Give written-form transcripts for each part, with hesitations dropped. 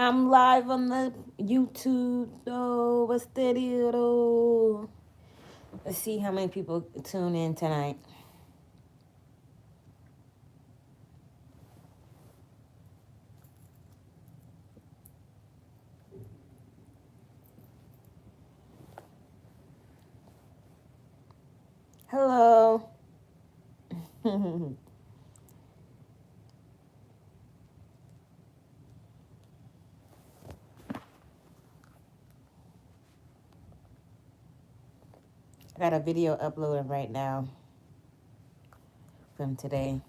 I'm live on the YouTube. Oh, what's the deal? Though? Let's see how many people tune in tonight. Hello. I got a video uploading right now from today.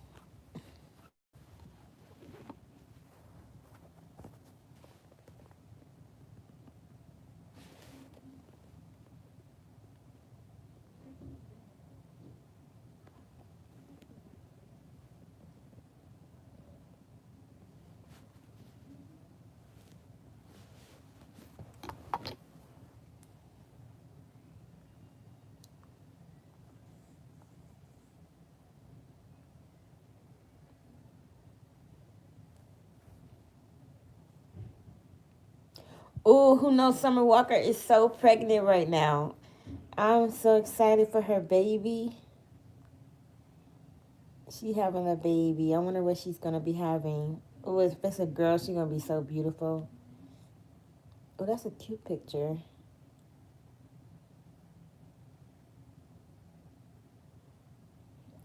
Oh, who knows Summer Walker is so pregnant right now. I'm so excited for her baby. She having a baby. I wonder what she's gonna be having. Oh, if it's a girl, she's gonna be so beautiful. Oh, that's a cute picture.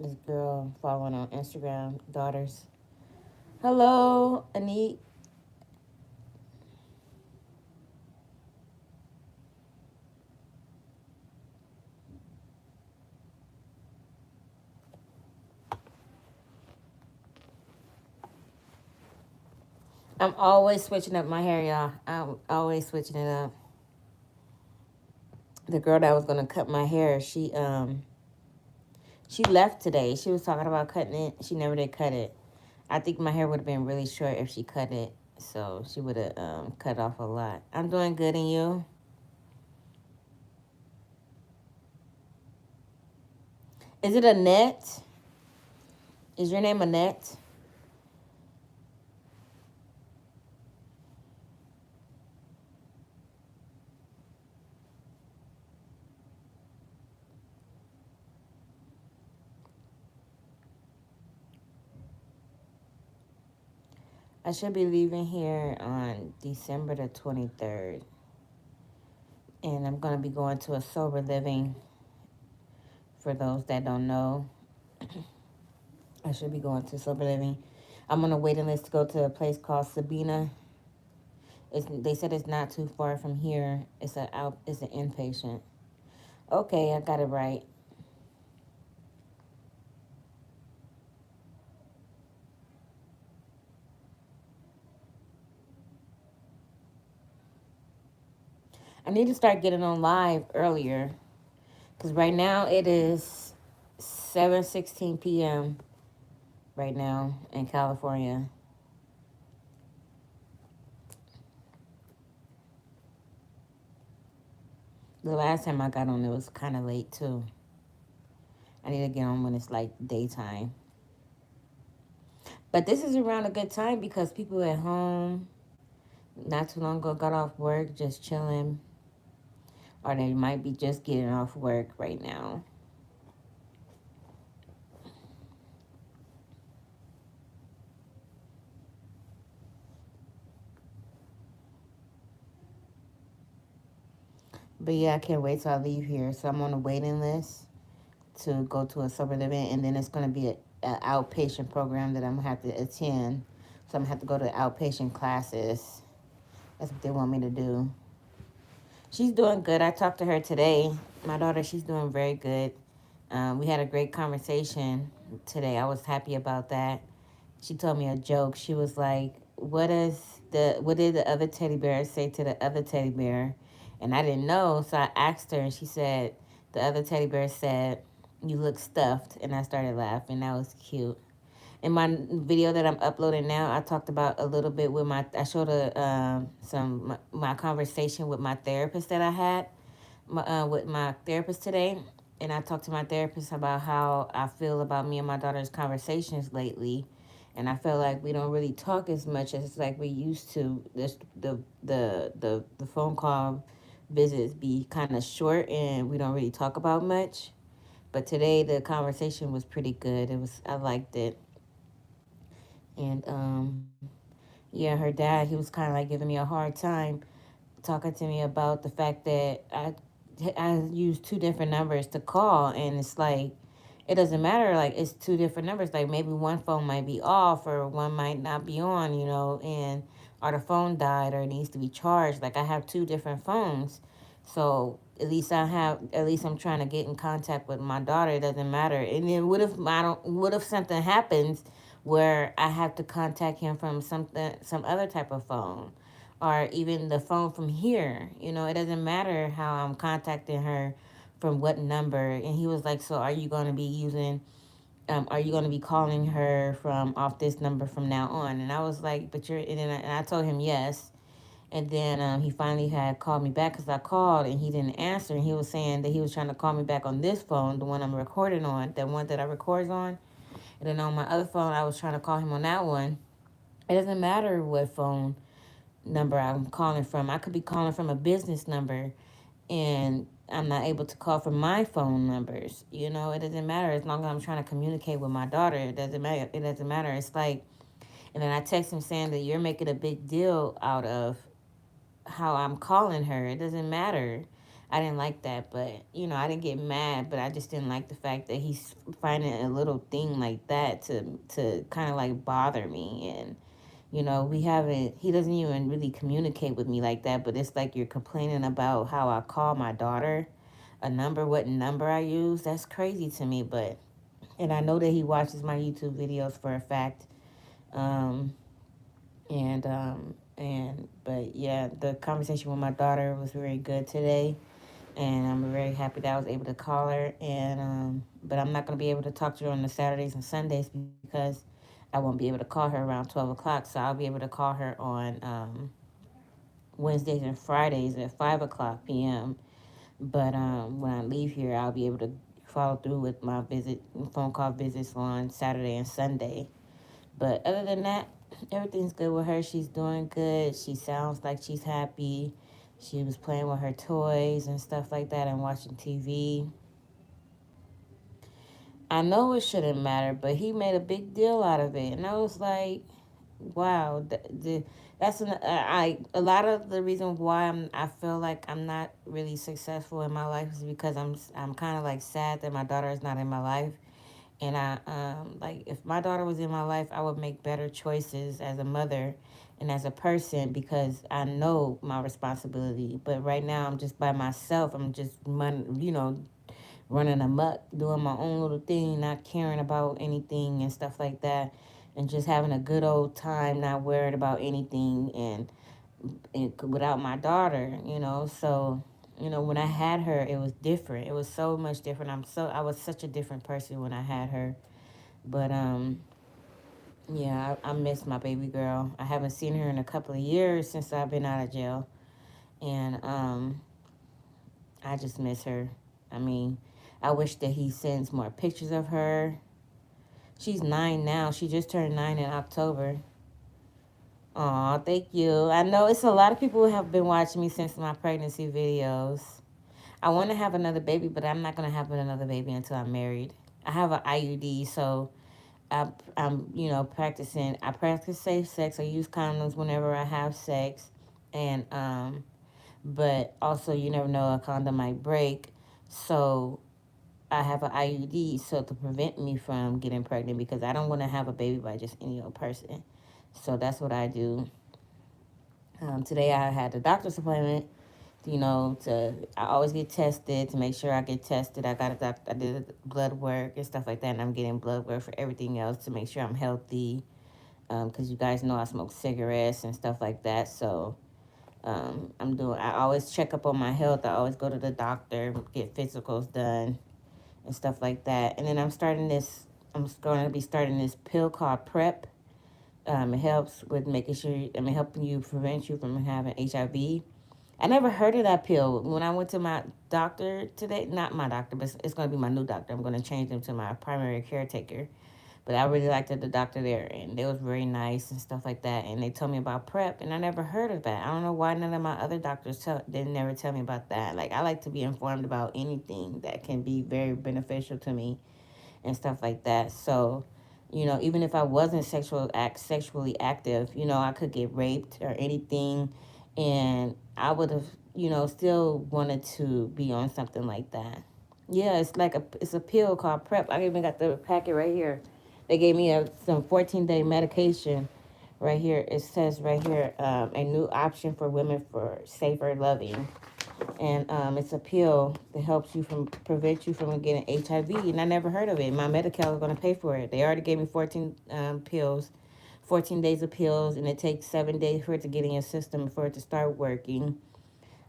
This girl following on Instagram, daughters. Hello, Anit. I'm always switching up my hair, y'all. I'm always switching it up. The girl that was gonna cut my hair, she left today. She was talking about cutting it. She never did cut it. I think my hair would have been really short if she cut it. So she would have cut off a lot. I'm doing good, and you? Is it Annette? Is your name Annette? I should be leaving here on December the 23rd. And I'm going to be going to a sober living. For those that don't know, I should be going to sober living. I'm on a waiting list to go to a place called Sabina. They said it's not too far from here. It's an inpatient. Okay, I got it right. I need to start getting on live earlier, because right now it is 7:16 p.m. right now in California. The last time I got on, it was kind of late too. I need to get on when it's like daytime. But this is around a good time because people at home not too long ago got off work, just chilling, or they might be just getting off work right now. But yeah, I can't wait till I leave here. So I'm on a waiting list to go to a sober living, and then it's going to be an outpatient program that I'm going to have to attend. So I'm going to have to go to outpatient classes. That's what they want me to do. She's doing good. I talked to her today. My daughter, she's doing very good. We had a great conversation today. I was happy about that. She told me a joke. She was like, what did the other teddy bear say to the other teddy bear? And I didn't know, so I asked her, and she said, the other teddy bear said, you look stuffed. And I started laughing. That was cute. In my video that I'm uploading now, I talked about a little bit with I showed my conversation with my therapist that I had with my therapist today. And I talked to my therapist about how I feel about me and my daughter's conversations lately. and I feel like we don't really talk as much as like we used to. This the phone call visits be kind of short, and we don't really talk about much. But today the conversation was pretty good. It was, I liked it, and yeah, her dad, he was kind of like giving me a hard time, talking to me about the fact that I use two different numbers to call, and it's like it doesn't matter. Like, it's two different numbers. Like, maybe one phone might be off or one might not be on, and or the phone died or it needs to be charged. Like, I have two different phones, so at least I'm trying to get in contact with my daughter. It doesn't matter. And then what if I don't? What if something happens where I have to contact him from some other type of phone? Or even the phone from here. It doesn't matter how I'm contacting her from what number. And he was like, so are you going to be calling her from off this number from now on? And I was like, and I told him yes. And then he finally had called me back because I called and he didn't answer. And he was saying that he was trying to call me back on this phone, the one I'm recording on, the one that I record on. And then on my other phone, I was trying to call him on that one. It doesn't matter what phone number I'm calling from. I could be calling from a business number and I'm not able to call from my phone numbers. It doesn't matter as long as I'm trying to communicate with my daughter. It doesn't matter. It doesn't matter. It's like, and then I text him saying that you're making a big deal out of how I'm calling her. It doesn't matter. I didn't like that, but I didn't get mad, but I just didn't like the fact that he's finding a little thing like that to kind of like bother me. And he doesn't even really communicate with me like that, but it's like you're complaining about how I call my daughter what number I use. That's crazy to me, and I know that he watches my YouTube videos for a fact. Um, but yeah, the conversation with my daughter was very good today, and I'm very happy that I was able to call her. But I'm not going to be able to talk to her on the Saturdays and Sundays because I won't be able to call her around 12 o'clock. So I'll be able to call her on Wednesdays and Fridays at 5 o'clock p.m. But when I leave here, I'll be able to follow through with my phone call visits on Saturday and Sunday. But other than that, everything's good with her. She's doing good. She sounds like she's happy. She was playing with her toys and stuff like that and watching TV. I know it shouldn't matter, but he made a big deal out of it, and I was like, wow, a lot of the reason why I feel like I'm not really successful in my life is because I'm kind of like sad that my daughter is not in my life. And I like, if my daughter was in my life, I would make better choices as a mother and as a person because I know my responsibility. But right now I'm just by myself. I'm just running amok, doing my own little thing, not caring about anything and stuff like that, and just having a good old time, not worried about anything, and without my daughter, So, when I had her, it was different. It was so much different. I was such a different person when I had her. But yeah, I miss my baby girl. I haven't seen her in a couple of years since I've been out of jail, and I just miss her. I mean, I wish that he sends more pictures of her. She's 9 now. She just turned 9 in October. Aw, thank you. I know it's a lot of people who have been watching me since my pregnancy videos. I want to have another baby, but I'm not going to have another baby until I'm married. I have an IUD, so I'm practicing. I practice safe sex. I use condoms whenever I have sex, and but also you never know, a condom might break, so I have an IUD so to prevent me from getting pregnant because I don't want to have a baby by just any old person. So that's what I do. Today I had a doctor's appointment. I always get tested to make sure I get tested. I did blood work and stuff like that, and I'm getting blood work for everything else to make sure I'm healthy. Because you guys know I smoke cigarettes and stuff like that. So I always check up on my health. I always go to the doctor, get physicals done and stuff like that. And then I'm going to be starting this pill called PrEP. It helps with helping you prevent you from having HIV. I never heard of that pill. When I went to my doctor today, not my doctor, but it's going to be my new doctor. I'm going to change him to my primary caretaker. But I really liked the doctor there, and they was very nice and stuff like that. And they told me about prep, and I never heard of that. I don't know why none of my other doctors didn't never tell me about that. Like, I like to be informed about anything that can be very beneficial to me and stuff like that. So, even if I wasn't sexually active, I could get raped or anything, and I would have, still wanted to be on something like that. Yeah, it's a pill called Prep. I even got the packet right here. They gave me some 14-day medication. Right here, it says right here, a new option for women for safer loving, and it's a pill that helps you from prevent you from getting HIV. And I never heard of it. My Medi-Cal is going to pay for it. They already gave me 14 pills, 14 days of pills, and it takes 7 days for it to get in your system for it to start working.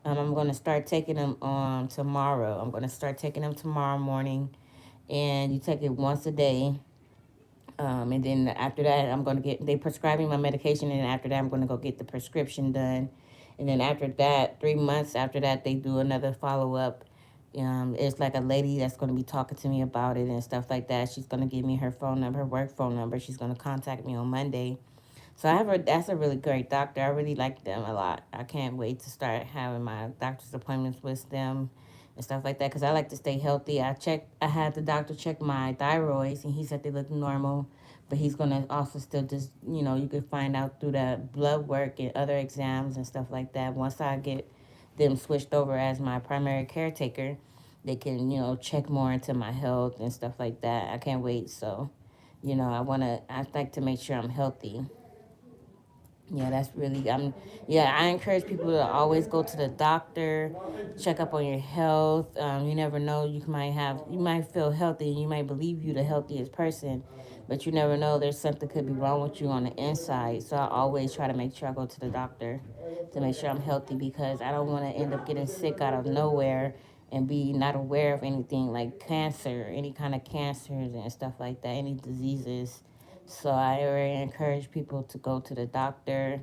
I'm going to start taking them tomorrow. I'm going to start taking them tomorrow morning, and you take it once a day. And then after that, they prescribe me my medication, and after that, I'm going to go get the prescription done. And then after that, 3 months after that, they do another follow up. It's like a lady that's going to be talking to me about it and stuff like that. She's going to give me her phone number, her work phone number. She's going to contact me on Monday. So that's a really great doctor. I really like them a lot. I can't wait to start having my doctor's appointments with them and stuff like that because I like to stay healthy. I had the doctor check my thyroids, and he said they look normal, but he's gonna also still just you can find out through the blood work and other exams and stuff like that. Once I get them switched over as my primary caretaker, they can check more into my health and stuff like that. I can't wait. So I'd like to make sure I'm healthy. Yeah, that's really yeah, I encourage people to always go to the doctor, check up on your health. You never know, you might feel healthy and you might believe you the healthiest person, but you never know, there's something could be wrong with you on the inside. So I always try to make sure I go to the doctor to make sure I'm healthy because I don't want to end up getting sick out of nowhere and be not aware of anything like cancer, any kind of cancers and stuff like that, any diseases. So I really encourage people to go to the doctor,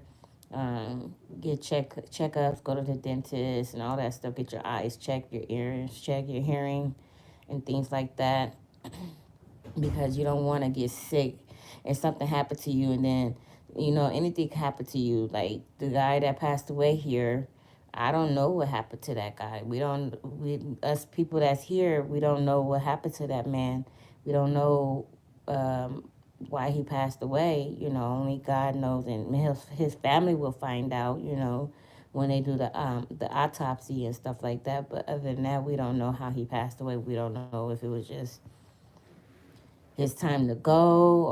get checkups, go to the dentist, and all that stuff. Get your eyes checked, your ears checked, your hearing, and things like that, because you don't want to get sick and something happen to you, and then anything happen to you. Like the guy that passed away here, I don't know what happened to that guy. We us people that's here, we don't know what happened to that man. We don't know why he passed away. Only God knows, and his family will find out. When they do the autopsy and stuff like that. But other than that, we don't know how he passed away. We don't know if it was just his time to go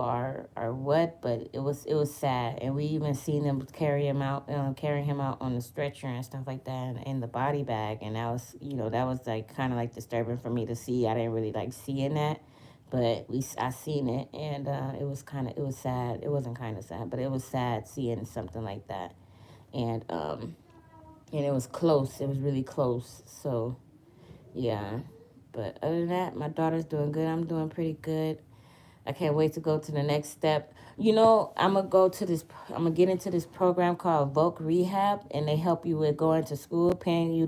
or what, but it was sad, and we even seen them carrying him out on the stretcher and stuff like that, and in the body bag, and that was like kind of like disturbing for me to see. I didn't really like seeing that, but I seen it, and it was sad. It wasn't kind of sad, but it was sad seeing something like that, and it was close. It was really close. So yeah, but other than that, my daughter's doing good. I'm doing pretty good. I can't wait to go to the next step. I'm gonna get into this program called Voc Rehab, and they help you with going to school, paying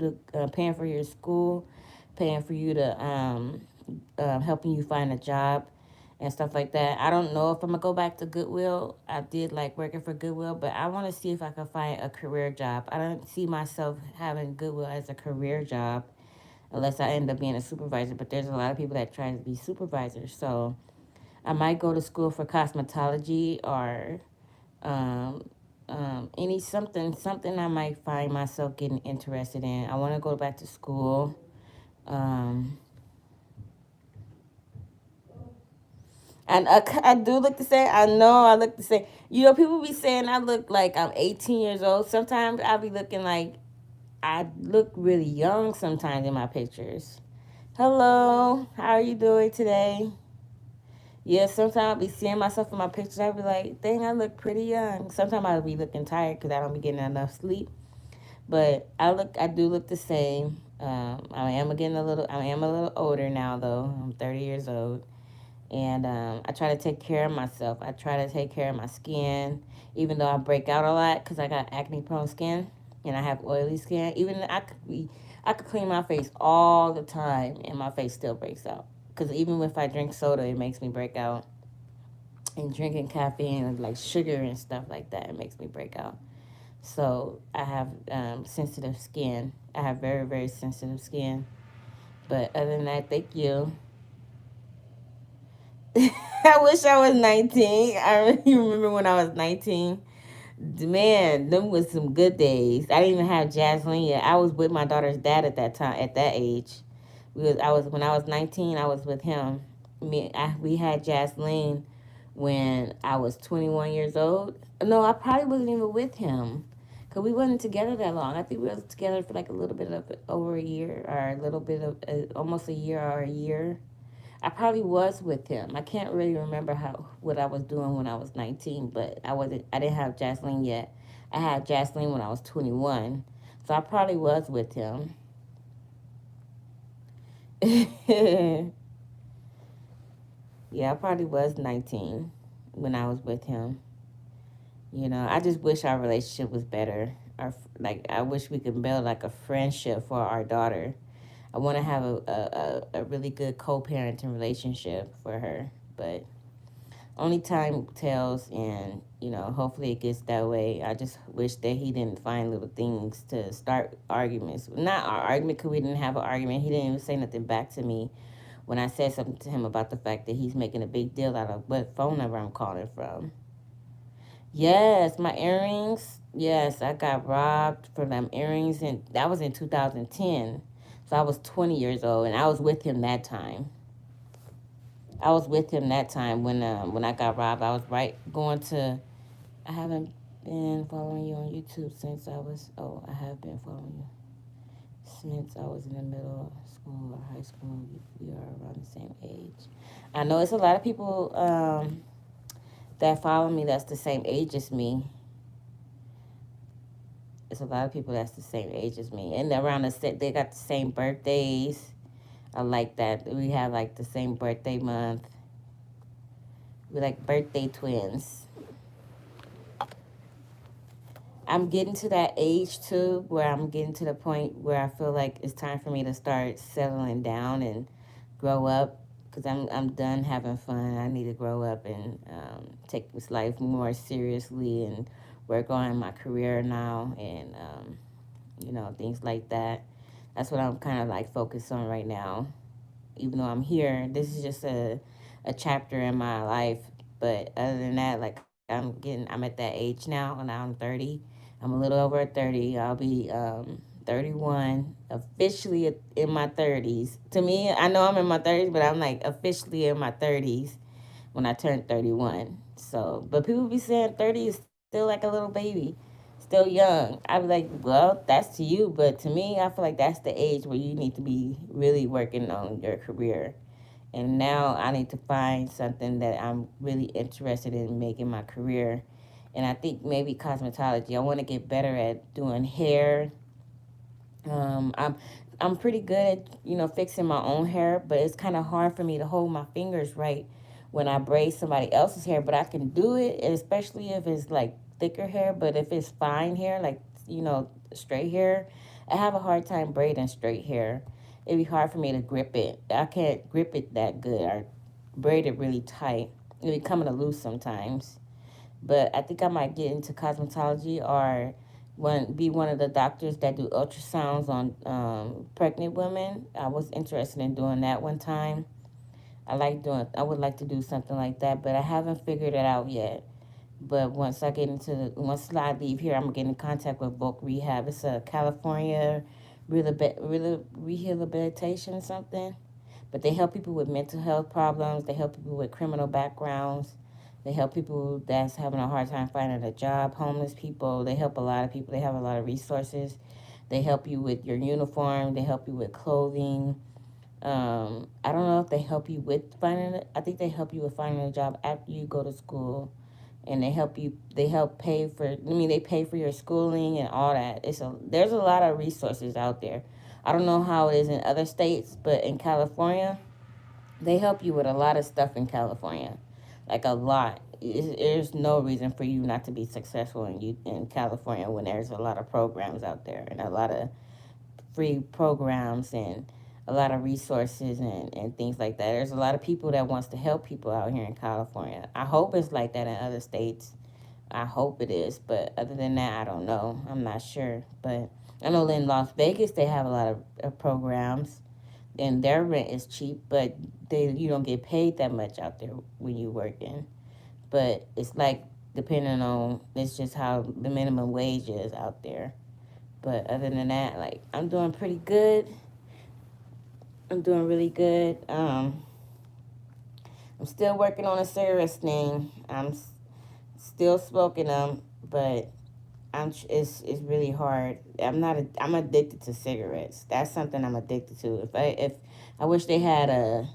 for your school, paying for you to helping you find a job and stuff like that. I don't know if I'm gonna go back to Goodwill. I did like working for Goodwill, but I want to see if I can find a career job. I don't see myself having Goodwill as a career job unless I end up being a supervisor. But there's a lot of people that try to be supervisors, so I might go to school for cosmetology or any something I might find myself getting interested in. I want to go back to school. Um, and I do look the same. I know I look the same. People be saying I look like I'm 18 years old. Sometimes I be looking like I look really young sometimes in my pictures. Hello, how are you doing today? Yeah, sometimes I'll be seeing myself in my pictures. I'll be like, dang, I look pretty young. Sometimes I'll be looking tired because I don't be getting enough sleep. But I do look the same. I am a little older now though. I'm 30 years old, and I try to take care of myself. I try to take care of my skin, even though I break out a lot because I got acne prone skin and I have oily skin. I could clean my face all the time and my face still breaks out. Because even if I drink soda, it makes me break out. and drinking caffeine and like sugar and stuff like that. It makes me break out. So I have sensitive skin. I have very, very sensitive skin. But other than that, thank you. I wish I was 19. I really remember when I was 19. Man, them was some good days. I didn't even have Jaslyn yet. I was with my daughter's dad at that time, at that age. I was when I was 19. I was with him. We had Jaslyn when I was 21 years old. No, I probably wasn't even with him, cause we wasn't together that long. I think we was together for like a little bit of over a year, or a little bit of almost a year or a year. I probably was with him. I can't really remember how what I was doing when I was 19, but I wasn't. I didn't have Jaslyn yet. I had Jaslyn when I was 21, so I probably was with him. Yeah, I probably was 19 when I was with him. I just wish our relationship was better. I wish we could build like a friendship for our daughter. I want to have a really good co-parenting relationship for her, but only time tells, and hopefully it gets that way. I just wish that he didn't find little things to start arguments. Not our argument, because we didn't have an argument. He didn't even say nothing back to me when I said something to him about the fact that he's making a big deal out of what phone number I'm calling from. Yes, my earrings. Yes, I got robbed for them earrings, and that was in 2010. So I was 20 years old, and I was with him that time. I was with him that time when I got robbed. I was right going to. I haven't been following you on YouTube since I was. Oh, I have been following you since I was in the middle of school or high school. We are around the same age. I know it's a lot of people that follow me that's the same age as me. It's a lot of people that's the same age as me, and around they got the same birthdays. I like that. We have like the same birthday month. We like birthday twins. I'm getting to that age too where I'm getting to the point where I feel like it's time for me to start settling down and grow up, because I'm done having fun. I need to grow up and take this life more seriously and work on my career now, and things like that. That's what I'm kind of like focused on right now. Even though I'm here, this is just a chapter in my life. But other than that, like I'm at that age now, and now I'm 30. I'm a little over 30. I'll be 31 officially in my 30s. To me, I know I'm in my 30s, but I'm like officially in my 30s when I turn 31. So, but people be saying 30 is still like a little baby, still young. I be like, well, that's to you, but to me, I feel like that's the age where you need to be really working on your career. And now I need to find something that I'm really interested in making my career. And I think maybe cosmetology. I want to get better at doing hair. I'm pretty good at fixing my own hair, but it's kind of hard for me to hold my fingers right when I braid somebody else's hair. But I can do it, especially if it's like thicker hair. But if it's fine hair, like straight hair, I have a hard time braiding straight hair. It'd be hard for me to grip it. I can't grip it that good or braid it really tight. It be coming loose sometimes. But I think I might get into cosmetology, or be one of the doctors that do ultrasounds on pregnant women. I was interested in doing that one time. I would like to do something like that, but I haven't figured it out yet. But once I leave here, I'm gonna get in contact with Voc Rehab. It's a California rehabilitation something. But they help people with mental health problems. They help people with criminal backgrounds. They help people that's having a hard time finding a job, homeless people. They help a lot of people. They have a lot of resources. They help you with your uniform. They help you with clothing. I don't know if they help you with finding it. I think they help you with finding a job after you go to school, and they help pay for. I mean, they pay for your schooling and all that. There's a lot of resources out there. I don't know how it is in other states, but in California, they help you with a lot of stuff in California, like a lot. There's no reason for you not to be successful in California when there's a lot of programs out there and a lot of free programs. And a lot of resources and things like that. There's a lot of people that wants to help people out here in California. I hope it's like that in other states. I hope it is, but other than that, I don't know. I'm not sure, but I know in Las Vegas they have a lot of programs, and their rent is cheap, but you don't get paid that much out there when you working. But it's like depending on it's just how the minimum wage is out there. But other than that, like I'm doing pretty good. I'm doing really good. I'm still working on a cigarettes thing. Still smoking them, but it's really hard. I'm addicted to cigarettes. That's something I'm addicted to. If I wish they had a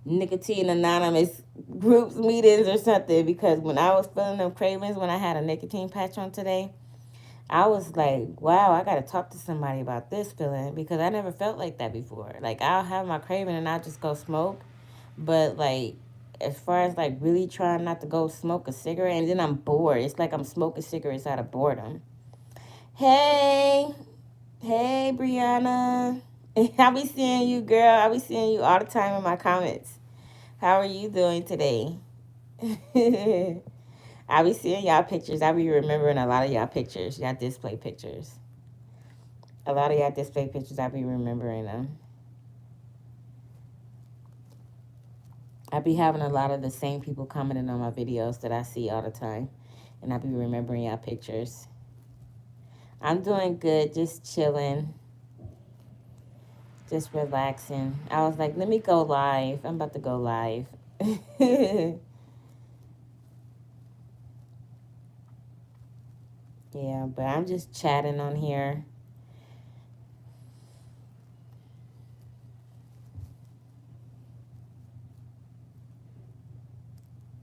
nicotine anonymous groups meetings or something, because when I was feeling them cravings when I had a nicotine patch on today, I was like, wow, I gotta talk to somebody about this feeling because I never felt like that before. Like I'll have my craving and I'll just go smoke, but like as far as like really trying not to go smoke a cigarette and then I'm bored. It's like I'm smoking cigarettes out of boredom. Hey, hey, Brianna. I'll be seeing you, girl. I'll be seeing you all the time in my comments. How are you doing today? I'll be seeing y'all pictures. I'll be remembering a lot of y'all pictures, y'all display pictures. A lot of y'all display pictures, I'll be remembering them. I be having a lot of the same people commenting on my videos that I see all the time. And I be remembering y'all pictures. I'm doing good, just chilling, just relaxing. I was like, let me go live. I'm about to go live. Yeah, but I'm just chatting on here.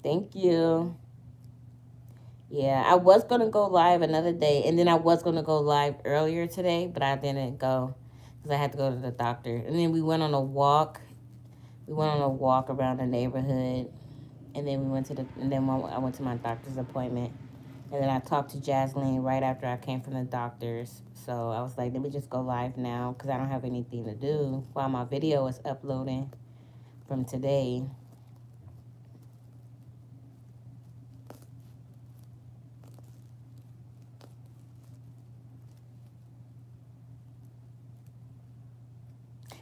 Thank you. Yeah, I was gonna go live another day, and then I was gonna go live earlier today, but I didn't go because I had to go to the doctor. And then we went on a walk. We went on a walk around the neighborhood, and then I went to my doctor's appointment, and then I talked to Jasmine right after I came from the doctor's. So I was like, let me just go live now because I don't have anything to do while my video is uploading from today.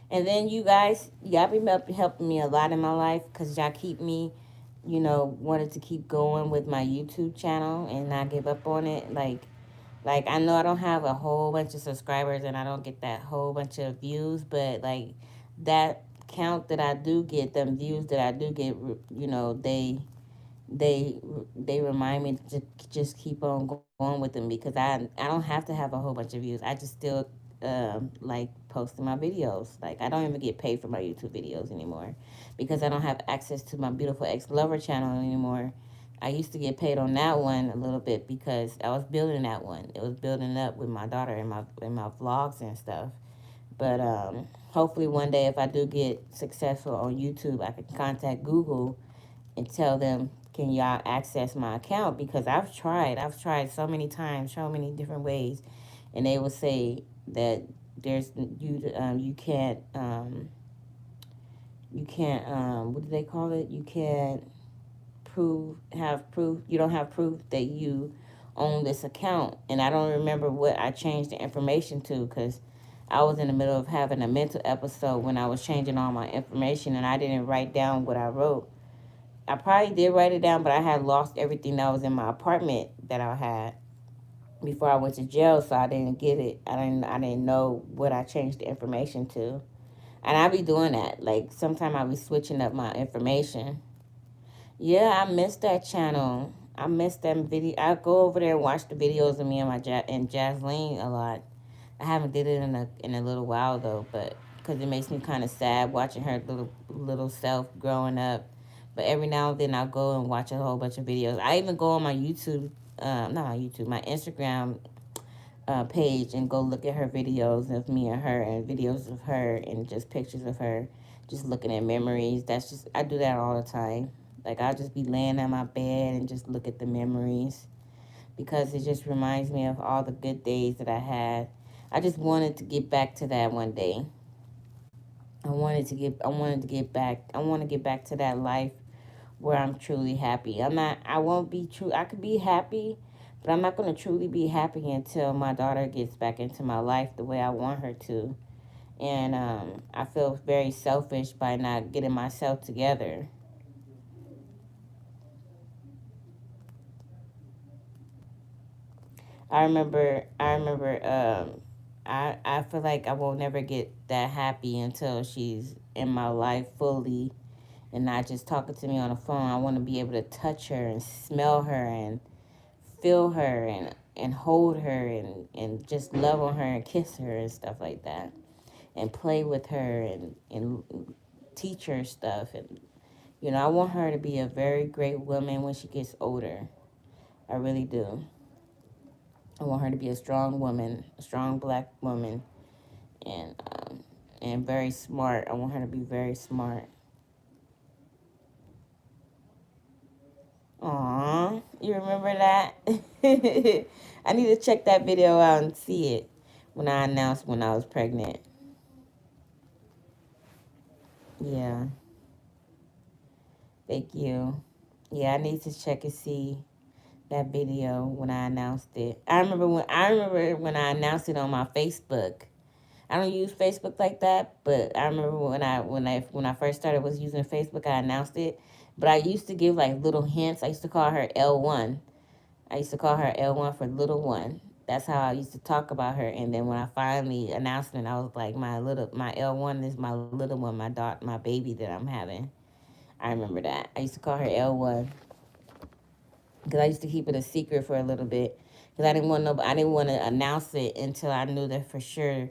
And then you guys, y'all be helping me a lot in my life because y'all keep me, wanted to keep going with my YouTube channel and not give up on it. Like I know I don't have a whole bunch of subscribers and I don't get that whole bunch of views, but like that count that I do get, them views that I do get, they they remind me to just keep on going with them because I don't have to have a whole bunch of views. I just still like posting my videos. Like I don't even get paid for my YouTube videos anymore because I don't have access to my beautiful ex lover channel anymore. I used to get paid on that one a little bit because I was building that one. It was building up with my daughter and my vlogs and stuff. But hopefully one day if I do get successful on YouTube, I can contact Google and tell them, can y'all access my account? Because I've tried so many times, so many different ways, and they will say that you can't what do they call it? You can't proof. You don't have proof that you own this account, and I don't remember what I changed the information to because I was in the middle of having a mental episode when I was changing all my information, and I didn't write down what I wrote. I probably did write it down, but I had lost everything that was in my apartment that I had before I went to jail, so I didn't get it. I didn't know what I changed the information to. And I be doing that. Like sometimes I be switching up my information. Yeah, I missed that channel. I missed that video. I go over there and watch the videos of me and and Jasleen a lot. I haven't did it in a little while though, but because it makes me kind of sad watching her little self growing up. But every now and then I'll go and watch a whole bunch of videos. I even go on my YouTube, not my YouTube, my Instagram page and go look at her videos of me and her and videos of her and just pictures of her, just looking at memories. That's just I do that all the time. Like I'll just be laying on my bed and just look at the memories because it just reminds me of all the good days that I had. I just wanted to get back to that one day. I wanted to get back. I want to get back to that life where I'm truly happy. I won't be true. I could be happy, but I'm not going to truly be happy until my daughter gets back into my life the way I want her to. And I feel very selfish by not getting myself together. I feel like I will never get that happy until she's in my life fully and not just talking to me on the phone. I want to be able to touch her and smell her and feel her and hold her and just love on her and kiss her and stuff like that. And play with her and teach her stuff. And, I want her to be a very great woman when she gets older. I really do. I want her to be a strong woman, a strong black woman, and very smart. I want her to be very smart. Aw, you remember that? I need to check that video out and see it when I announced when I was pregnant. Yeah, thank you. Yeah, I need to check and see that video when I announced it. I remember when I announced it on my Facebook. I don't use Facebook like that, but I remember when I first started was using Facebook, I announced it. But I used to give like little hints. I used to call her L1. I used to call her L1 for little one. That's how I used to talk about her. And then when I finally announced it, I was like, my L1 is my little one, my baby that I'm having. I remember that. I used to call her L1 because I used to keep it a secret for a little bit because I didn't want to announce it until I knew that for sure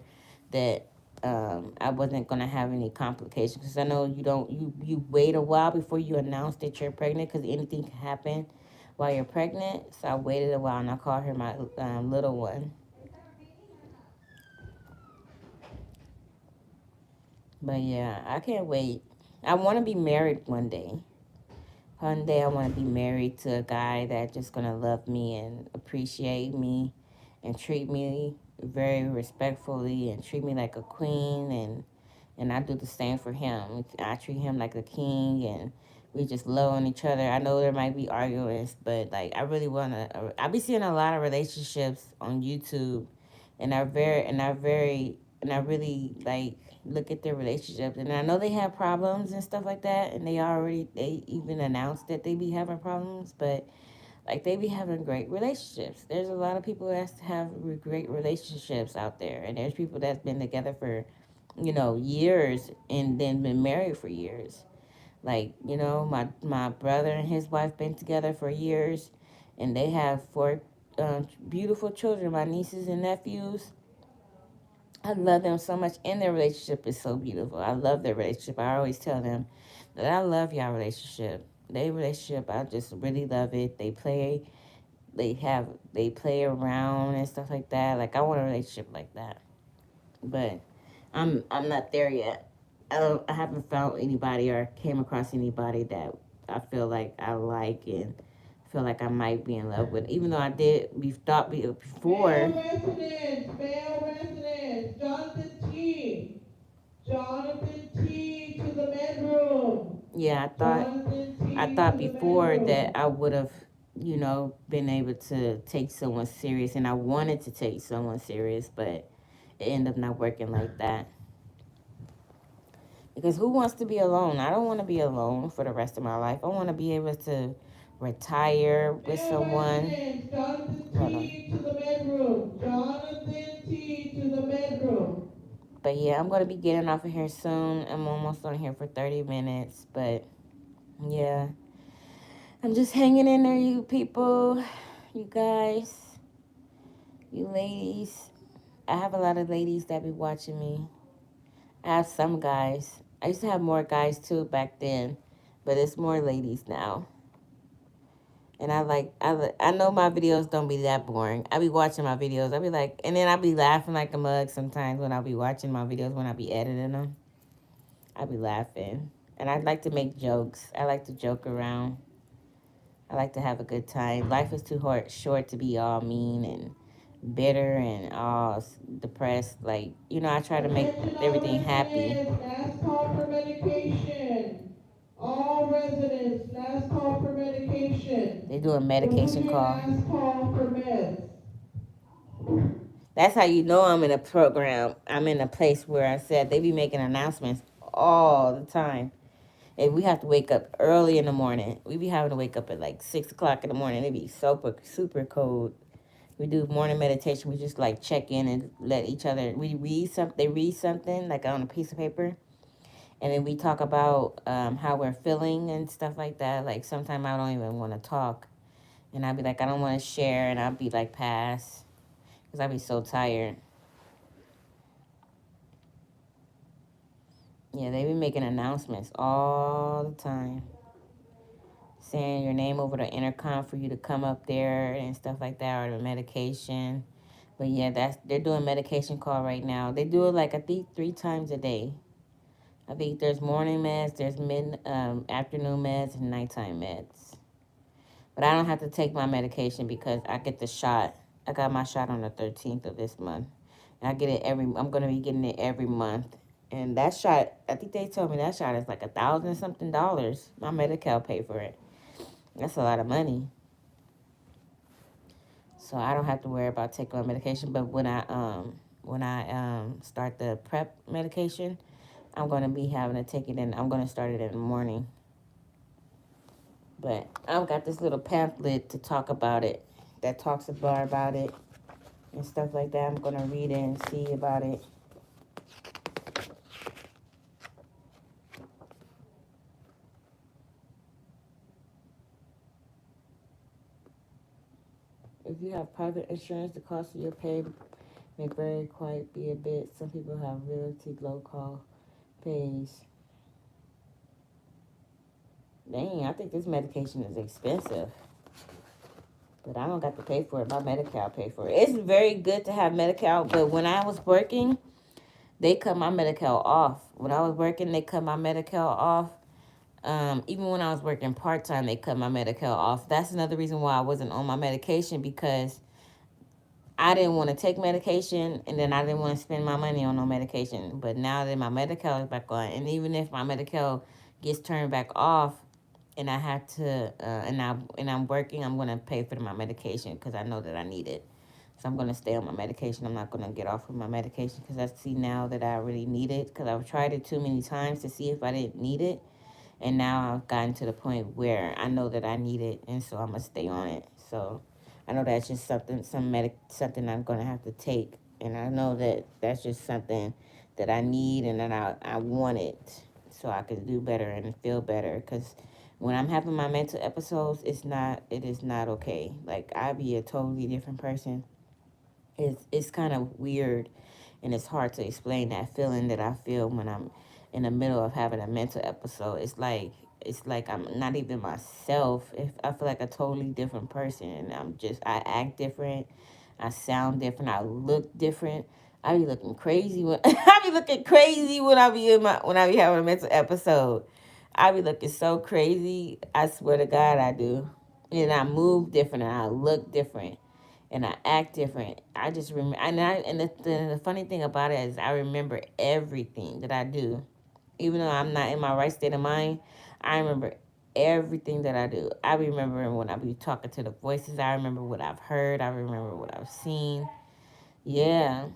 that I wasn't gonna have any complications. Because I know you wait a while before you announce that you're pregnant because anything can happen while you're pregnant. So I waited a while and I called her my little one. But yeah, I can't wait. I want to be married one day. One day I want to be married to a guy that's just going to love me and appreciate me and treat me very respectfully and treat me like a queen and I do the same for him. I treat him like a king and we just love on each other. I know there might be arguments, but like I really want to I be seeing a lot of relationships on YouTube and I really like look at their relationships and I know they have problems and stuff like that and they even announced that they be having problems, but like they be having great relationships. There's a lot of people that have great relationships out there and there's people that's been together for years and then been married for years. Like, my brother and his wife been together for years and they have four beautiful children, my nieces and nephews. I love them so much, and their relationship is so beautiful. I love their relationship. I always tell them that I love y'all relationship. Their relationship, I just really love it. They play around and stuff like that. Like I want a relationship like that, but I'm not there yet. I haven't found anybody or came across anybody that I feel like I like and feel like I might be in love with. Even though we thought before. Male residence, Jonathan T to the bedroom. Yeah, Jonathan I T thought to the before that bedroom. I would have, been able to take someone serious, and I wanted to take someone serious, but it ended up not working like that. Because who wants to be alone? I don't want to be alone for the rest of my life. I want to be able to retire with Male someone. residence, Jonathan Hold on. T to the bedroom. Jonathan T to the bedroom. But yeah, I'm going to be getting off of here soon. I'm almost on here for 30 minutes. But yeah, I'm just hanging in there, you people, you guys, you ladies. I have a lot of ladies that be watching me. I have some guys. I used to have more guys too back then, but it's more ladies now. And I know my videos don't be that boring. I be watching my videos. I be like, and then I be laughing like a mug sometimes when I be watching my videos when I be editing them. I be laughing, and I like to make jokes. I like to joke around. I like to have a good time. Life is too short to be all mean and bitter and all depressed. Like, I try to make Attention all everything happy. residents, last call for medication. All residents, last call for medication. They do a This is medication your call. last call for meds. That's how you know I'm in a program. I'm in a place where I said they be making announcements all the time. And we have to wake up early in the morning. We be having to wake up at like 6 o'clock in the morning. It be super cold. We do morning meditation. We just like check in and let each other. We read something. They read something like on a piece of paper, and then we talk about how we're feeling and stuff like that. Like sometimes I don't even want to talk, and I'll be like, I don't want to share, and I'll be like, pass, because I'll be so tired. Yeah, they be making announcements all the time, saying your name over the intercom for you to come up there and stuff like that, or the medication. But yeah, they're doing medication call right now. They do it like I think 3 times a day. I think there's morning meds, there's afternoon meds, and nighttime meds. But I don't have to take my medication because I get the shot. I got my shot on the 13th of this month. And I get it I'm going to be getting it every month. And that shot, I think they told me that shot is like $1,000-something. My Medi-Cal pay for it. That's a lot of money. So I don't have to worry about taking my medication. But when I start the prep medication, I'm going to be having to take it in. I'm going to start it in the morning. But I've got this little pamphlet to talk about it, that talks about it and stuff like that. I'm going to read it and see about it. If you have private insurance, the cost of your pay may vary quite be a bit. Some people have relatively low call pays. Dang, I think this medication is expensive. But I don't got to pay for it. My Medi-Cal pay for it. It's very good to have Medi-Cal, but when I was working, they cut my Medi-Cal off. When I was working, they cut my Medi-Cal off. Even when I was working part-time, they cut my Medi-Cal off. That's another reason why I wasn't on my medication, because I didn't want to take medication, and then I didn't want to spend my money on no medication. But now that my Medi-Cal is back on, and even if my Medi-Cal gets turned back off, and I have to, I'm working, I'm gonna pay for my medication because I know that I need it. So I'm gonna stay on my medication. I'm not gonna get off of my medication because I see now that I really need it. Because I've tried it too many times to see if I didn't need it, and now I've gotten to the point where I know that I need it, and so I'm gonna stay on it. So I know that's just something I'm gonna have to take, and I know that that's just something that I need and that I want it so I can do better and feel better. Because when I'm having my mental episodes, it is not okay. Like, I be a totally different person. It's kind of weird, and it's hard to explain that feeling that I feel when I'm in the middle of having a mental episode. It's like I'm not even myself. If I feel like a totally different person, and I act different, I sound different, I look different. I be looking crazy when I be looking crazy when I be having a mental episode. I be looking so crazy. I swear to God, I do. And I move different, and I look different, and I act different. I just remember, and the funny thing about it is I remember everything that I do, even though I'm not in my right state of mind. I remember everything that I do. I remember when I be talking to the voices. I remember what I've heard. I remember what I've seen. Yeah.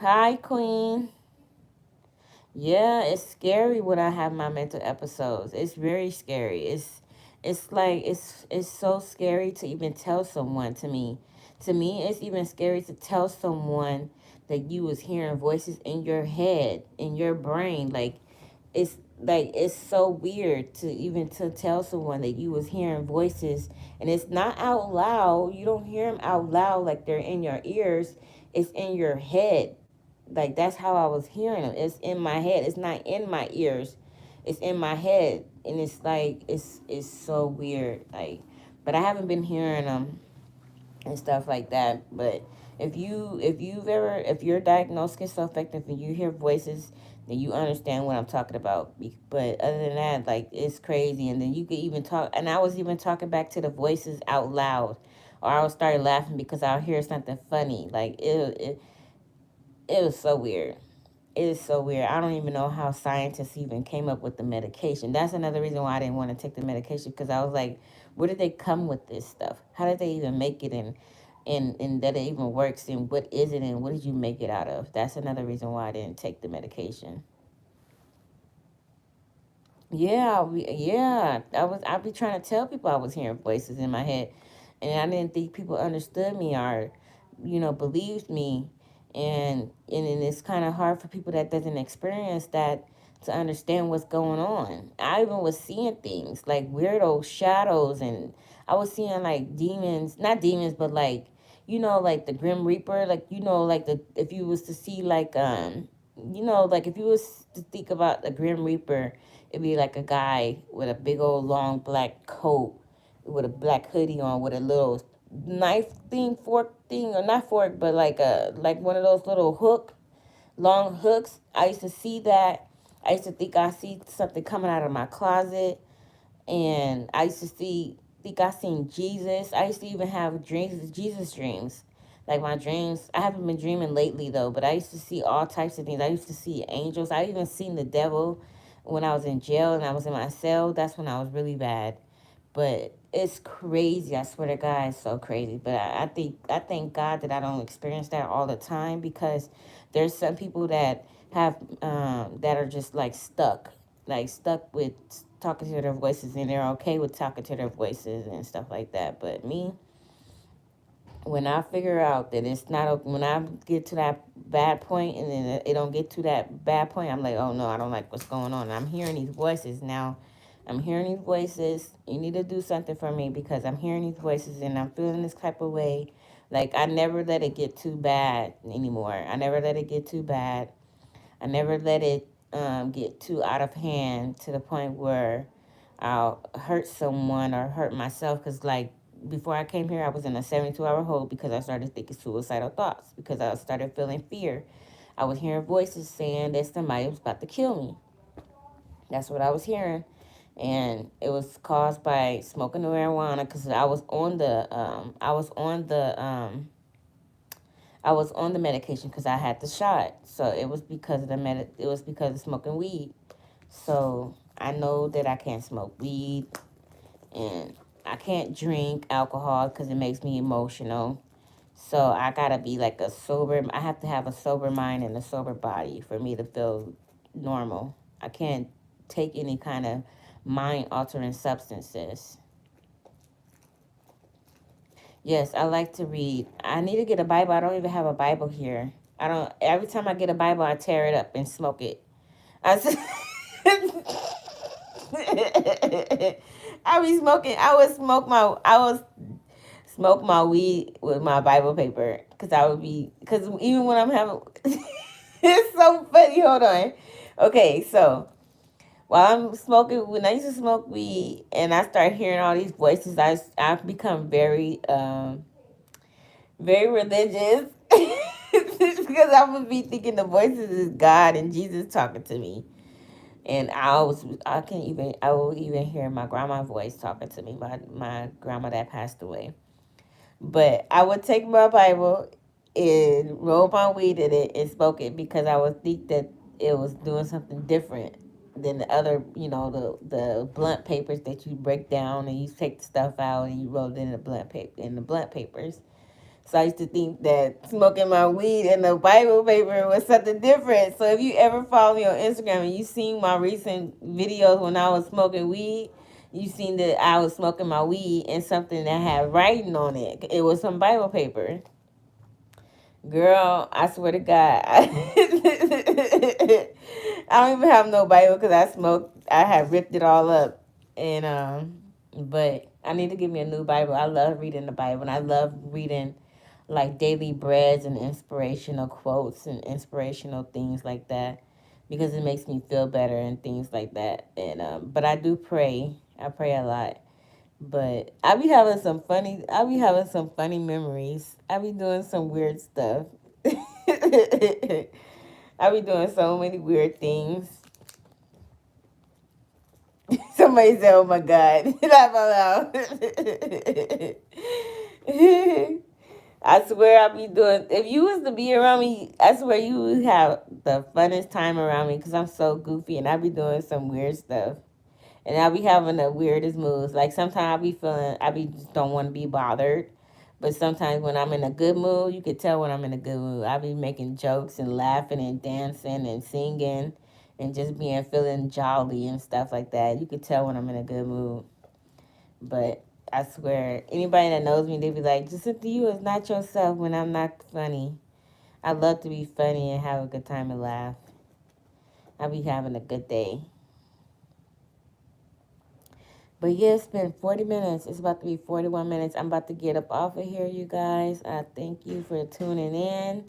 Hi, Queen. Yeah, it's scary when I have my mental episodes. It's very scary. It's like it's so scary to even tell someone. To me. To me, it's even scary to tell someone that you was hearing voices in your head, in your brain. It's so weird to even to tell someone that you was hearing voices, and it's not out loud. You don't hear them out loud like they're in your ears. It's in your head. Like, that's how I was hearing them. It's in my head. It's not in my ears. It's in my head, and it's like it's so weird. Like, but I haven't been hearing them and stuff like that. But if you're diagnosed schizoaffective and you hear voices, then you understand what I'm talking about. But other than that, like, it's crazy. And then you could even talk, and I was even talking back to the voices out loud or I would start laughing because I'll hear something funny. Like it was so weird. It is so weird. I don't even know how scientists even came up with the medication. That's another reason why I didn't want to take the medication, because I was like, where did they come with this stuff? How did they even make it, and that it even works, and what is it, and what did you make it out of? That's another reason why I didn't take the medication. Yeah, yeah. I'd be trying to tell people I was hearing voices in my head, and I didn't think people understood me or, believed me, and then it's kind of hard for people that doesn't experience that to understand what's going on. I even was seeing things like weirdo shadows, and I was seeing like demons, not demons, but like, like the Grim Reaper, like, like the if you was to see like like if you was to think about the Grim Reaper, it'd be like a guy with a big old long black coat with a black hoodie on with a little knife thing, fork thing, or not fork, but like one of those little long hooks. I used to see that. I used to think I see something coming out of my closet, and I used to think I seen Jesus. I used to even have dreams, Jesus dreams. Like my dreams, I haven't been dreaming lately though, but I used to see all types of things. I used to see angels. I even seen the devil when I was in jail and I was in my cell. That's when I was really bad. But it's crazy. I swear to God, it's so crazy. But I thank God that I don't experience that all the time, because there's some people that have that are just like stuck with talking to their voices, and they're okay with talking to their voices and stuff like that. But me, when I figure out that it's not, when I get to that bad point and then it don't get to that bad point, I'm like, oh no, I don't like what's going on. And I'm hearing these voices now. I'm hearing these voices. You need to do something for me, because I'm hearing these voices and I'm feeling this type of way. Like, I never let it get too bad anymore. I never let it get too bad. I never let it get too out of hand to the point where I'll hurt someone or hurt myself. Because, like, before I came here, I was in a 72-hour hold because I started thinking suicidal thoughts, because I started feeling fear. I was hearing voices saying that somebody was about to kill me. That's what I was hearing. And it was caused by smoking the marijuana, because I was on the medication because I had the shot. So it was because of it was because of smoking weed. So I know that I can't smoke weed, and I can't drink alcohol because it makes me emotional. So I gotta be like I have to have a sober mind and a sober body for me to feel normal. I can't take any kind of mind altering substances. Yes, I like to read. I need to get a Bible. I don't even have a Bible here. I don't. Every time I get a Bible, I tear it up and smoke it. I s- I be smoking. I was smoke my weed with my Bible paper, because because even when I'm having, it's so funny. Hold on. Okay, so while I'm smoking, when I used to smoke weed and I start hearing all these voices, I've become very religious. Because I would be thinking the voices is God and Jesus talking to me. And I will even hear my grandma's voice talking to me, my grandma that passed away. But I would take my Bible and roll my weed in it and smoke it, because I would think that it was doing something different than the other, the blunt papers that you break down and you take the stuff out and you roll it in the blunt papers. So I used to think that smoking my weed in the Bible paper was something different. So if you ever follow me on Instagram and you seen my recent videos when I was smoking weed, you seen that I was smoking my weed and something that had writing on it. It was some Bible paper. Girl, I swear to God, I don't even have no Bible because I smoked. I had ripped it all up, and but I need to give me a new Bible. I love reading the Bible, and I love reading like daily breads and inspirational quotes and inspirational things like that, because it makes me feel better and things like that. And but I do pray. I pray a lot. But I be having some funny memories. I be doing some weird stuff. I be doing so many weird things. Somebody said, oh my God. Laugh out loud. I swear I be doing. If you was to be around me, I swear you would have the funnest time around me because I'm so goofy and I be doing some weird stuff. And I be having the weirdest moods. Like sometimes I be feeling, I be just don't want to be bothered. But sometimes when I'm in a good mood, you could tell when I'm in a good mood. I be making jokes and laughing and dancing and singing and just being feeling jolly and stuff like that. You could tell when I'm in a good mood. But I swear, anybody that knows me, they be like, Jacinta, you is not yourself when I'm not funny. I love to be funny and have a good time and laugh. I be having a good day. But yeah, it's been 40 minutes. It's about to be 41 minutes. I'm about to get up off of here, you guys. I thank you for tuning in.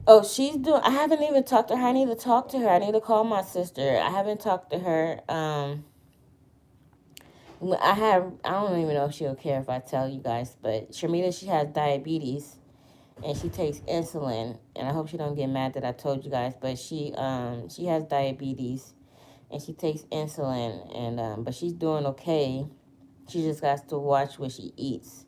Oh, she's doing. I haven't even talked to her. I need to talk to her. I need to call my sister. I haven't talked to her. I have. I don't even know if she'll care if I tell you guys. But Sharmita, she has diabetes, and she takes insulin. And I hope she don't get mad that I told you guys. But she has diabetes, and she takes insulin. And but she's doing okay. She just got to watch what she eats.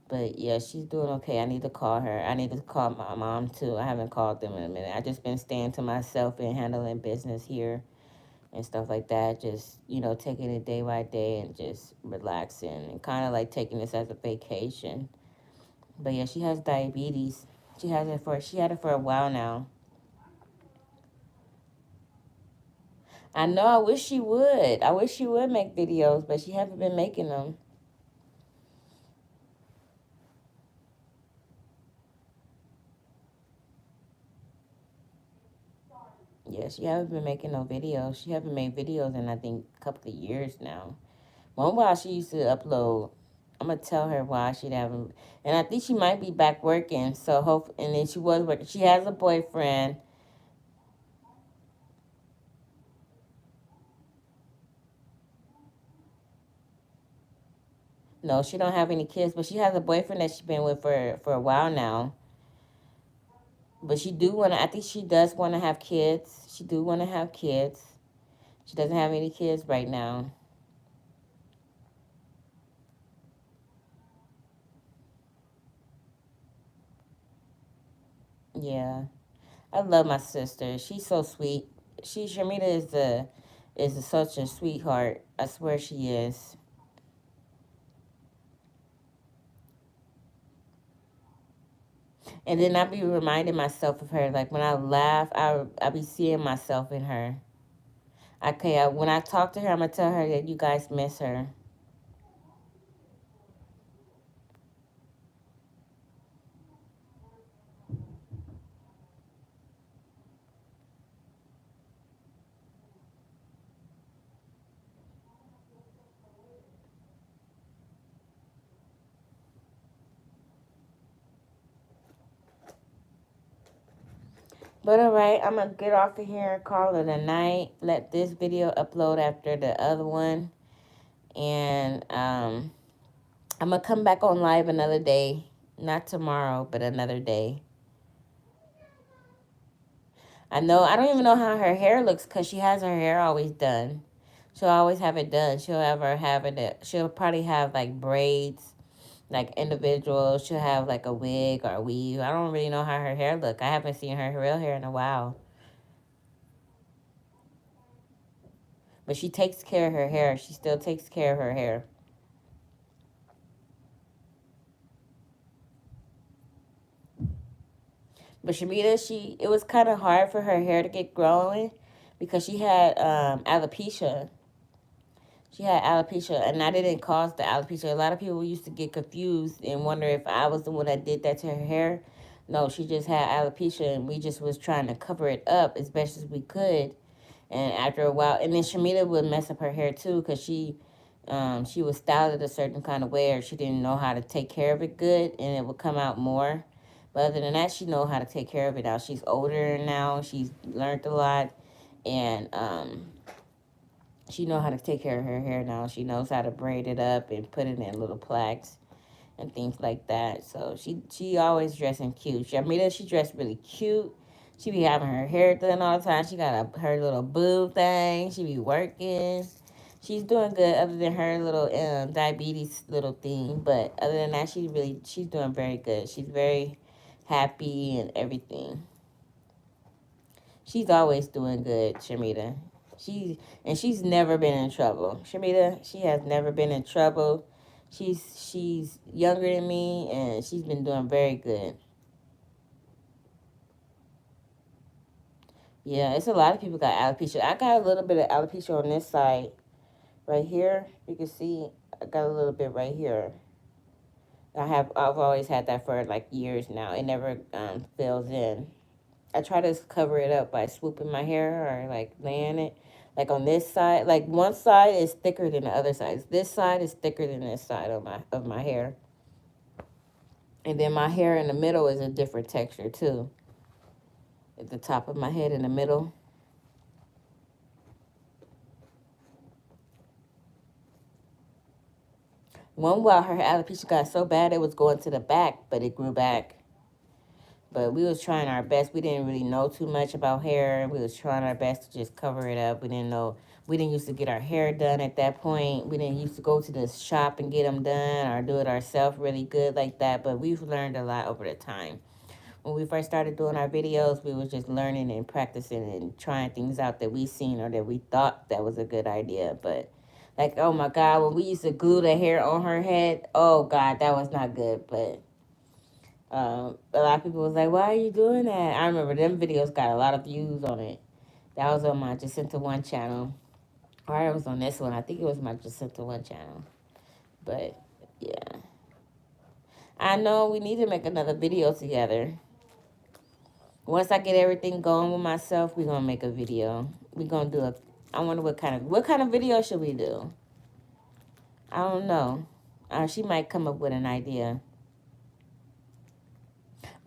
But yeah, she's doing okay. I need to call her. I need to call my mom too. I haven't called them in a minute. I just been staying to myself and handling business here and stuff like that. Just, taking it day by day and just relaxing and kind of like taking this as a vacation. But yeah, she has diabetes. She had it for a while now. I know. I wish she would. I wish she would make videos, but she haven't been making them. Yeah, she haven't been making no videos. She haven't made videos in I think a couple of years now. One while she used to upload. I'm gonna tell her why she haven't. And I think she might be back working. So hope. And then she was working. She has a boyfriend. No, she don't have any kids, but she has a boyfriend that she's been with for a while now. But she do wanna. I think she does wanna have kids. She do wanna have kids. She doesn't have any kids right now. Yeah. I love my sister. She's so sweet. Sharmita such a sweetheart. I swear she is. And then I be reminding myself of her. Like when I laugh, I be seeing myself in her. Okay, when I talk to her, I'm gonna tell her that you guys miss her. But alright, I'm gonna get off of here and call it a night. Let this video upload after the other one, and I'm gonna come back on live another day. Not tomorrow, but another day. I know. I don't even know how her hair looks because she has her hair always done. She'll always have it done. She'll ever have it. She'll probably have like braids, like individual. She'll have like a wig or a weave. I don't really know how her hair look. I haven't seen her real hair in a while. But she takes care of her hair. She still takes care of her hair. But Shamita, it was kind of hard for her hair to get growing because she had alopecia. She had alopecia, and I didn't cause the alopecia. A lot of people used to get confused and wonder if I was the one that did that to her hair. No, she just had alopecia, and we just was trying to cover it up as best as we could. And after a while, and then Shamita would mess up her hair too, because she was styled it a certain kind of way, or she didn't know how to take care of it good, and it would come out more. But other than that, she know how to take care of it now. She's older now. She's learned a lot, and she know how to take care of her hair now. She knows how to braid it up and put it in little plaques and things like that. So she always dressing cute. She dressed really cute. She be having her hair done all the time. She got her little boob thing. She be working. She's doing good other than her little diabetes little thing. But other than that, she's doing very good. She's very happy and everything. She's always doing good, Shamita. She's never been in trouble. Shamita, she has never been in trouble. She's younger than me and she's been doing very good. Yeah, it's a lot of people got alopecia. I got a little bit of alopecia on this side. Right here, you can see I got a little bit right here. I've always had that for like years now. It never fills in. I try to cover it up by swooping my hair or like laying it. Like on this side, like one side is thicker than the other side. This side is thicker than this side of my hair. And then my hair in the middle is a different texture too. At the top of my head in the middle. One while her alopecia got so bad it was going to the back, but it grew back. But we was trying our best. We didn't really know too much about hair. We was trying our best to just cover it up. We didn't used to get our hair done at that point. We didn't used to go to the shop and get them done or do it ourselves really good like that. But we've learned a lot over the time. When we first started doing our videos, we was just learning and practicing and trying things out that we seen or that we thought that was a good idea. But like, oh my God, when we used to glue the hair on her head, oh God, that was not good. But a lot of people was like, why are you doing that? I remember them videos got a lot of views on it. That was on my Jacenta 1 channel. Or it was on this one. I think it was my Jacenta 1 channel. But, yeah. I know we need to make another video together. Once I get everything going with myself, we're going to make a video. We're going to do a... I wonder what kind of video should we do? I don't know. She might come up with an idea.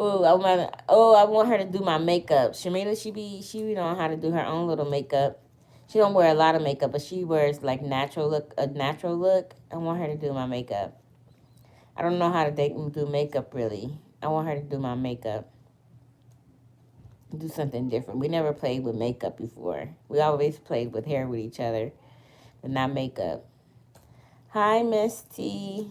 I want her to do my makeup. Shamita, she know how to do her own little makeup. She don't wear a lot of makeup, but she wears like a natural look. I want her to do my makeup. I don't know how to do makeup really. I want her to do my makeup. Do something different. We never played with makeup before. We always played with hair with each other, but not makeup. Hi, Miss T.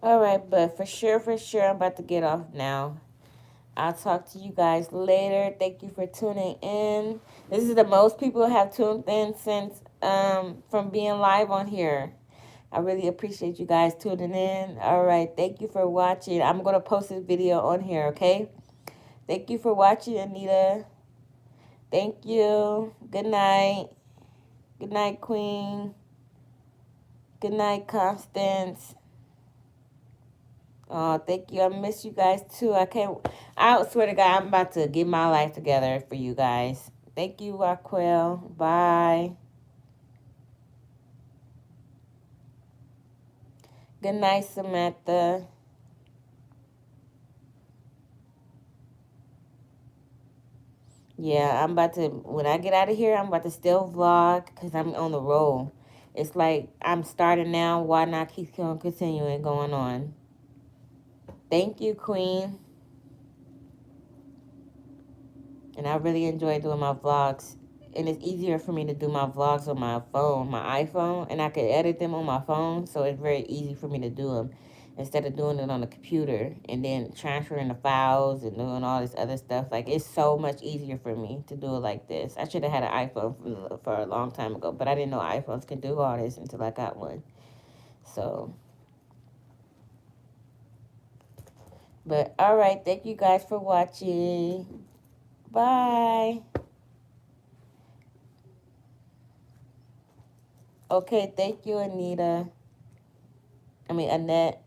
All right, but for sure, I'm about to get off now. I'll talk to you guys later. Thank you for tuning in. This is the most people have tuned in since from being live on here. I really appreciate you guys tuning in. All right, thank you for watching. I'm going to post this video on here, okay? Thank you for watching, Anita. Thank you. Good night. Good night, Queen. Good night, Constance. Oh, thank you. I miss you guys too. I swear to God, I'm about to get my life together for you guys. Thank you, Raquel. Bye. Good night, Samantha. Yeah, when I get out of here, I'm about to still vlog because I'm on the roll. It's like I'm starting now. Why not keep on continuing going on? Thank you, Queen. And I really enjoy doing my vlogs. And it's easier for me to do my vlogs on my phone, my iPhone. And I can edit them on my phone. So it's very easy for me to do them. Instead of doing it on the computer. And then transferring the files and doing all this other stuff. Like, it's so much easier for me to do it like this. I should have had an iPhone for a long time ago. But I didn't know iPhones can do all this until I got one. So... But, alright, thank you guys for watching. Bye. Okay, thank you, Anita. Annette.